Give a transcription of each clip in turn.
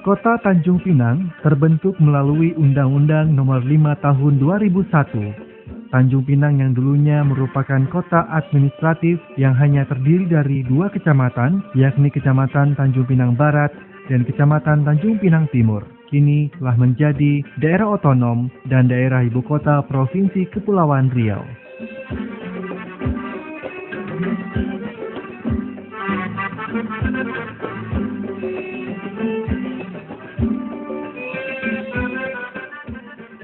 Kota Tanjung Pinang terbentuk melalui Undang-Undang Nomor 5 Tahun 2001. Tanjung Pinang yang dulunya merupakan kota administratif yang hanya terdiri dari 2 kecamatan, yakni Kecamatan Tanjung Pinang Barat dan Kecamatan Tanjung Pinang Timur, kini telah menjadi daerah otonom dan daerah ibu kota Provinsi Kepulauan Riau.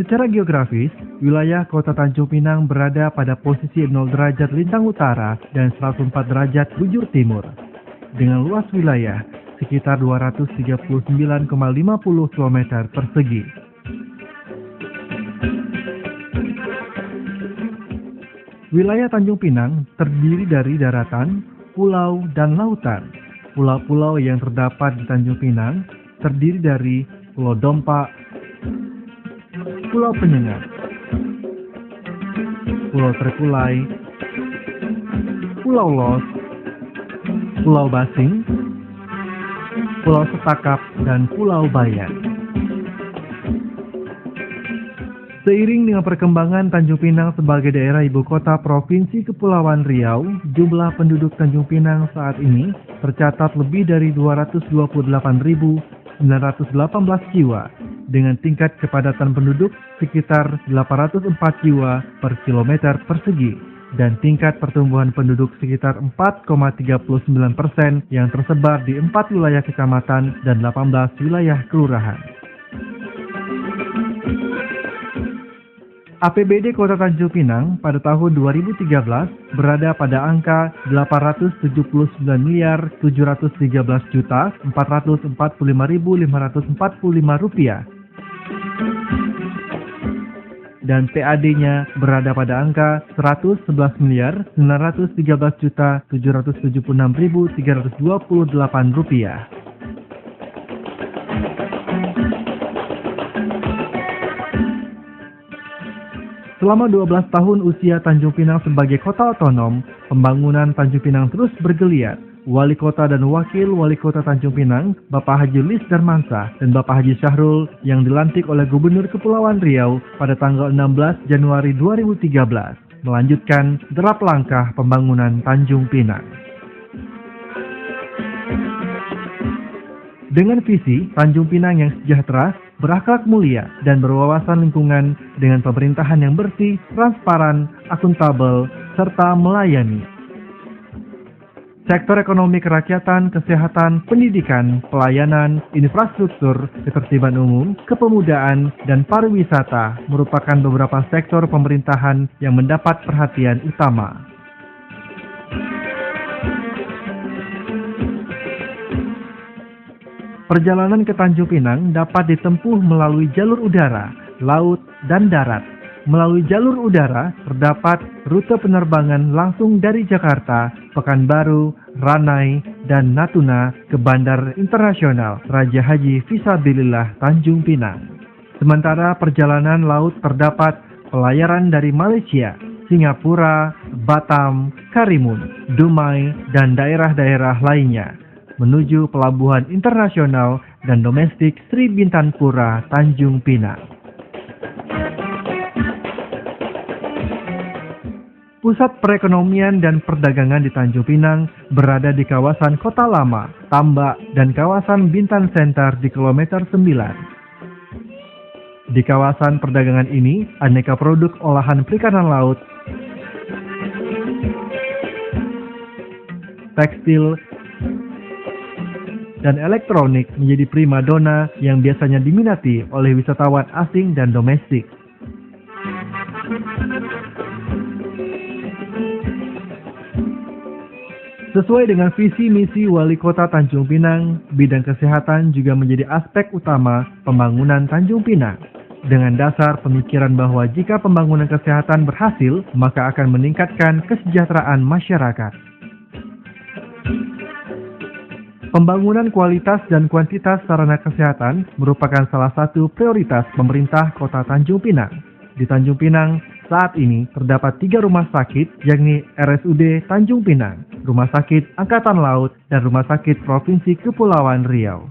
Secara geografis, wilayah Kota Tanjung Pinang berada pada posisi 0 derajat lintang utara dan 104 derajat bujur timur. Dengan luas wilayah sekitar 239,50 km persegi. Wilayah Tanjung Pinang terdiri dari daratan, pulau, dan lautan. Pulau-pulau yang terdapat di Tanjung Pinang terdiri dari Pulau Dompak, Pulau Penyengat, Pulau Terkulai, Pulau Los, Pulau Basing, Pulau Setakap, dan Pulau Bayan. Seiring dengan perkembangan Tanjung Pinang sebagai daerah ibu kota Provinsi Kepulauan Riau, jumlah penduduk Tanjung Pinang saat ini tercatat lebih dari 228.918 jiwa, dengan tingkat kepadatan penduduk sekitar 804 jiwa per kilometer persegi, dan tingkat pertumbuhan penduduk sekitar 4,39% yang tersebar di 4 wilayah kecamatan dan 18 wilayah kelurahan. APBD Kota Tanjung Pinang pada tahun 2013 berada pada angka Rp879.713.445.545 dan PAD-nya berada pada angka Rp111.913.776.328. Selama 12 tahun usia Tanjung Pinang sebagai kota otonom, pembangunan Tanjung Pinang terus bergeliat. Wali Kota dan Wakil Wali Kota Tanjung Pinang, Bapak Haji Lis Darmansyah dan Bapak Haji Syahrul yang dilantik oleh Gubernur Kepulauan Riau pada tanggal 16 Januari 2013, melanjutkan derap langkah pembangunan Tanjung Pinang. Dengan visi Tanjung Pinang yang sejahtera, berakhlak mulia, dan berwawasan lingkungan dengan pemerintahan yang bersih, transparan, akuntabel, serta melayani. Sektor ekonomi kerakyatan, kesehatan, pendidikan, pelayanan, infrastruktur, ketertiban umum, kepemudaan, dan pariwisata merupakan beberapa sektor pemerintahan yang mendapat perhatian utama. Perjalanan ke Tanjung Pinang dapat ditempuh melalui jalur udara, laut, dan darat. Melalui jalur udara, terdapat rute penerbangan langsung dari Jakarta, Pekanbaru, Ranai, dan Natuna ke Bandar Internasional Raja Haji Fisabilillah Tanjung Pinang. Sementara perjalanan laut terdapat pelayaran dari Malaysia, Singapura, Batam, Karimun, Dumai, dan daerah-daerah lainnya, menuju Pelabuhan Internasional dan Domestik Sri Bintanpura, Tanjung Pinang. Pusat perekonomian dan perdagangan di Tanjung Pinang berada di kawasan Kota Lama, Tambak, dan kawasan Bintan Center di kilometer 9. Di kawasan perdagangan ini, aneka produk olahan perikanan laut, tekstil, dan elektronik menjadi primadona yang biasanya diminati oleh wisatawan asing dan domestik. Sesuai dengan visi misi Wali Kota Tanjung Pinang, bidang kesehatan juga menjadi aspek utama pembangunan Tanjung Pinang. Dengan dasar pemikiran bahwa jika pembangunan kesehatan berhasil, maka akan meningkatkan kesejahteraan masyarakat. Pembangunan kualitas dan kuantitas sarana kesehatan merupakan salah satu prioritas pemerintah Kota Tanjung Pinang. Di Tanjung Pinang, saat ini terdapat 3 rumah sakit, yakni RSUD Tanjung Pinang, Rumah Sakit Angkatan Laut, dan Rumah Sakit Provinsi Kepulauan Riau.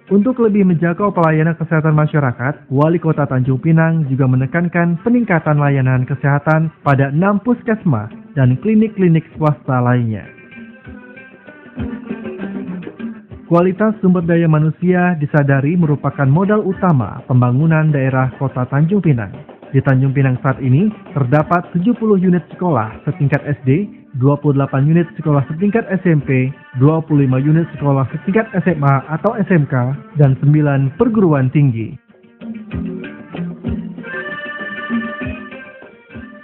Untuk lebih menjangkau pelayanan kesehatan masyarakat, Wali Kota Tanjung Pinang juga menekankan peningkatan layanan kesehatan pada 6 puskesmas dan klinik-klinik swasta lainnya. Kualitas sumber daya manusia disadari merupakan modal utama pembangunan daerah Kota Tanjung Pinang. Di Tanjung Pinang saat ini terdapat 70 unit sekolah setingkat SD, 28 unit sekolah setingkat SMP, 25 unit sekolah setingkat SMA atau SMK, dan 9 perguruan tinggi.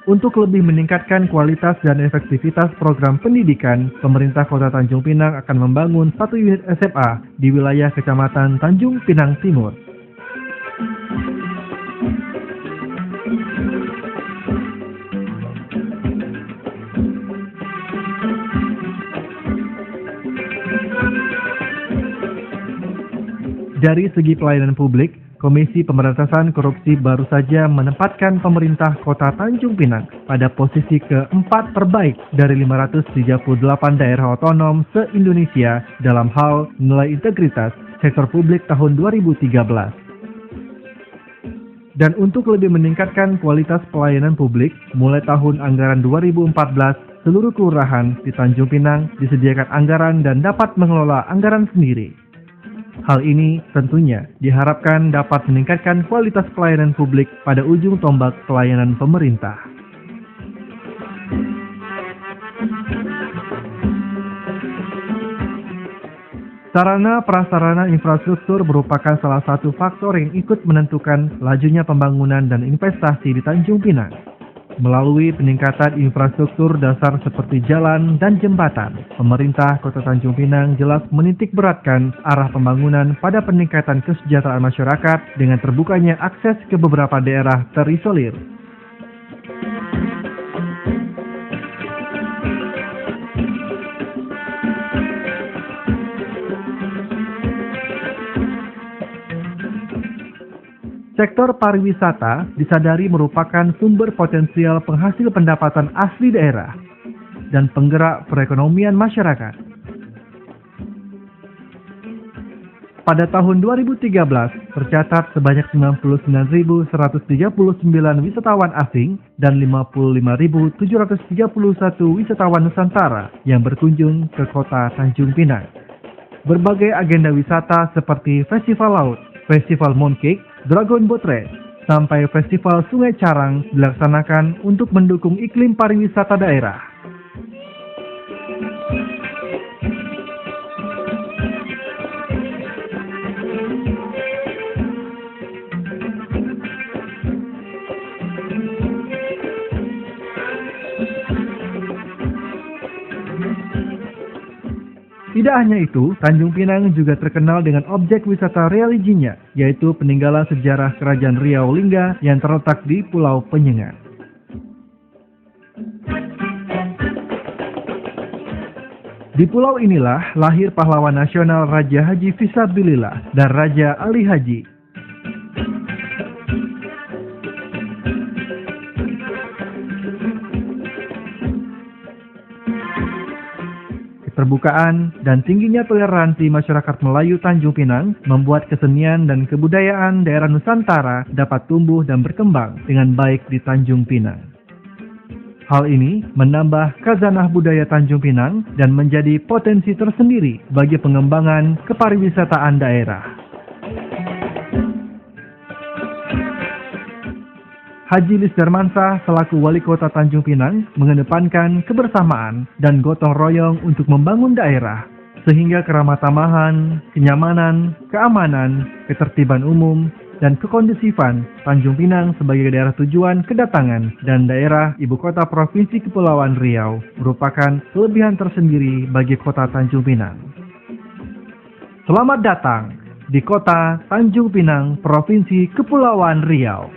Untuk lebih meningkatkan kualitas dan efektivitas program pendidikan, pemerintah Kota Tanjung Pinang akan membangun 1 unit SMA di wilayah Kecamatan Tanjung Pinang Timur. Dari segi pelayanan publik, Komisi Pemberantasan Korupsi baru saja menempatkan pemerintah Kota Tanjung Pinang pada posisi keempat terbaik dari 538 daerah otonom se-Indonesia dalam hal nilai integritas sektor publik tahun 2013. Dan untuk lebih meningkatkan kualitas pelayanan publik, mulai tahun anggaran 2014, seluruh kelurahan di Tanjung Pinang disediakan anggaran dan dapat mengelola anggaran sendiri. Hal ini tentunya diharapkan dapat meningkatkan kualitas pelayanan publik pada ujung tombak pelayanan pemerintah. Sarana prasarana infrastruktur merupakan salah satu faktor yang ikut menentukan lajunya pembangunan dan investasi di Tanjung Pinang. Melalui peningkatan infrastruktur dasar seperti jalan dan jembatan, pemerintah Kota Tanjung Pinang jelas menitik beratkan arah pembangunan pada peningkatan kesejahteraan masyarakat dengan terbukanya akses ke beberapa daerah terisolir. Sektor pariwisata disadari merupakan sumber potensial penghasil pendapatan asli daerah dan penggerak perekonomian masyarakat. Pada tahun 2013, tercatat sebanyak 99.139 wisatawan asing dan 55.731 wisatawan Nusantara yang berkunjung ke Kota Tanjung Pinang. Berbagai agenda wisata seperti Festival Laut, Festival Mooncake, Dragon Boat Race, sampai Festival Sungai Carang dilaksanakan untuk mendukung iklim pariwisata daerah. Tidak hanya itu, Tanjung Pinang juga terkenal dengan objek wisata religinya, yaitu peninggalan sejarah Kerajaan Riau Lingga yang terletak di Pulau Penyengat. Di pulau inilah lahir pahlawan nasional Raja Haji Fisabilillah dan Raja Ali Haji. Keterbukaan dan tingginya toleransi masyarakat Melayu Tanjung Pinang membuat kesenian dan kebudayaan daerah Nusantara dapat tumbuh dan berkembang dengan baik di Tanjung Pinang. Hal ini menambah khazanah budaya Tanjung Pinang dan menjadi potensi tersendiri bagi pengembangan kepariwisataan daerah. Haji Lis Darmansah selaku Wali Kota Tanjung Pinang mengedepankan kebersamaan dan gotong royong untuk membangun daerah, sehingga keramah tamahan, kenyamanan, keamanan, ketertiban umum, dan kekondusifan Tanjung Pinang sebagai daerah tujuan kedatangan dan daerah ibu kota Provinsi Kepulauan Riau merupakan kelebihan tersendiri bagi Kota Tanjung Pinang. Selamat datang di Kota Tanjung Pinang, Provinsi Kepulauan Riau.